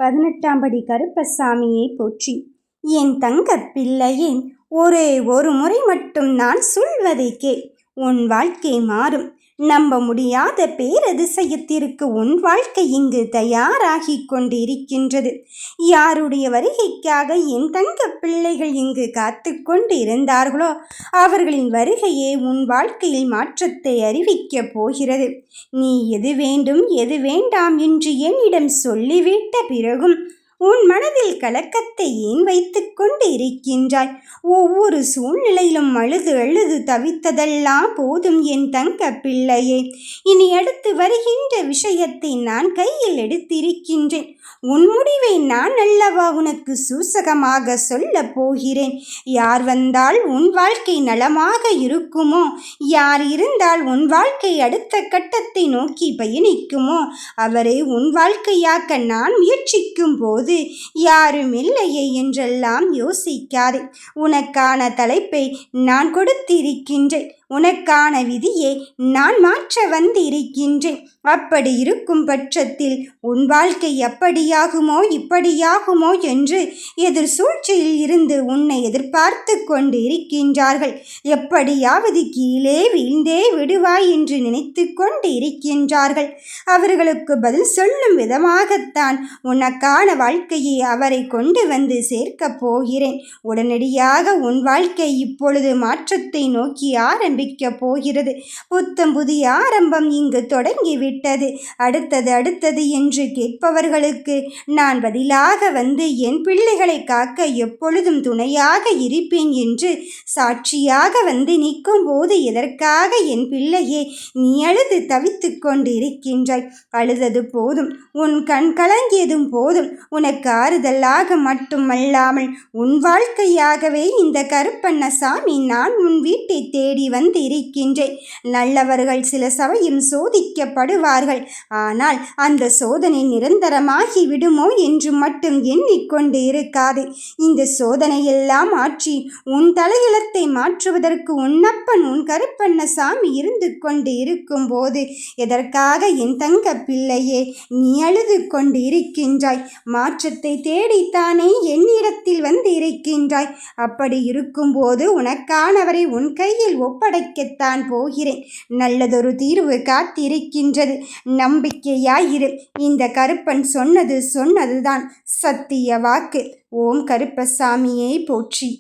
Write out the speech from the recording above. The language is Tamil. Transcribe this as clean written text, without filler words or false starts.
18ஆம் படி கருப்பசாமியை போற்றி. என் தங்கப் பிள்ளையே, ஒரே ஒரு முறை மட்டும் நான் சொல்வதை கேள். உன் வாழ்க்கை மாறும். நம்ப முடியாத பேரதிசயத்திற்கு உன் வாழ்க்கை இங்கு தயாராகி கொண்டிருக்கின்றது. யாருடைய வருகைக்காக என் தங்க பிள்ளைகள் இங்கு காத்து கொண்டு இருந்தார்களோ அவர்களின் வருகையே உன் வாழ்க்கையில் மாற்றத்தை அறிவிக்கப் போகிறது. நீ எது வேண்டும் எது வேண்டாம் என்று என்னிடம் சொல்லிவிட்ட பிறகும் உன் மனதில் கலக்கத்தை ஏன் வைத்து கொண்டு இருக்கின்றாய்? ஒவ்வொரு சூழ்நிலையிலும் அழுது அழுது தவித்ததெல்லாம் போதும் என் தங்க பிள்ளையே. இனி அடுத்து வருகின்ற விஷயத்தை நான் கையில் எடுத்திருக்கின்றேன். உன் முடிவை நான் அல்லவா உனக்கு சூசகமாக சொல்ல போகிறேன். யார் வந்தால் உன் வாழ்க்கை நலமாக இருக்குமோ, யார் இருந்தால் உன் வாழ்க்கை அடுத்த கட்டத்தை நோக்கி பயணிக்குமோ அவரை உன் வாழ்க்கையாக்க நான் முயற்சிக்கும் போது யாரும் இல்லையே என்றெல்லாம் யோசிக்காதே. உனக்கான தலைப்பை நான் கொடுத்திருக்கின்றேன். உனக்கான விதியை நான் மாற்ற வந்திருக்கின்றேன். அப்படி இருக்கும் பட்சத்தில் உன் வாழ்க்கை அப்படியாகுமோ இப்படியாகுமோ என்று எதிர் சூழ்ச்சியில் இருந்து உன்னை எதிர்பார்த்து கொண்டு இருக்கின்றார்கள். எப்படியாவது கீழே வீழ்ந்தே விடுவாய் என்று நினைத்து கொண்டு இருக்கின்றார்கள். அவர்களுக்கு பதில் சொல்லும் விதமாகத்தான் உனக்கான வாழ்க்கையை அவரை கொண்டு வந்து சேர்க்கப் போகிறேன். உடனடியாக உன் வாழ்க்கை இப்பொழுது மாற்றத்தை நோக்கி ஆரம்பிக்கப் போகிறது. புத்தம் புதிய ஆரம்பம் இங்கு தொடங்கிவிட்டது. அடுத்தது என்று கேட்பவர்களுக்கு நான் பதிலாக வந்து என் பிள்ளைகளை காக்க எப்பொழுதும் துணையாக இருப்பேன் என்று சாட்சியாக வந்து நிற்கும் போது எதற்காக என் பிள்ளையே நீ அழுது தவித்து கொண்டு இருக்கின்றாய்? அழுதது போதும், உன் கண் கலங்கியதும் போதும். உனக்கு ஆறுதலாக மட்டுமல்லாமல் உன் வாழ்க்கையாகவே இந்த கருப்பண்ணசாமி நான் உன் வீட்டை தேடி வந்து இருக்கின்றேன். நல்லவர்கள் சில சமயம் சோதிக்கப்படுவார்கள். ஆனால் அந்த சோதனை நிரந்தரமாகி விடுமோ என்று மட்டும் எண்ணிக்கொண்டு இருக்காது. இந்த சோதனையெல்லாம் மாற்றி உன் தலையிலத்தை மாற்றுவதற்கு உன்னப்பன் உன் கருப்பண்ணசாமி இருந்து கொண்டு இருக்கும் போது எதற்காக என் தங்க பிள்ளையே நீ அழுது கொண்டு இருக்கின்றாய்? மாற்றத்தை தேடித்தானே என்னிடத்தில் வந்து இருக்கின்றாய். அப்படி இருக்கும்போது உனக்கானவரை உன் கையில் ஒப்படைக்கத்தான் போகிறேன். நல்லதொரு தீர்வு காத்திருக்கின்றது. நம்பிக்கையாயிரு. இந்த கருப்பன் சொன்னதுதான் சத்திய வாக்கு. ஓம் கருப்பசாமியை போற்றி.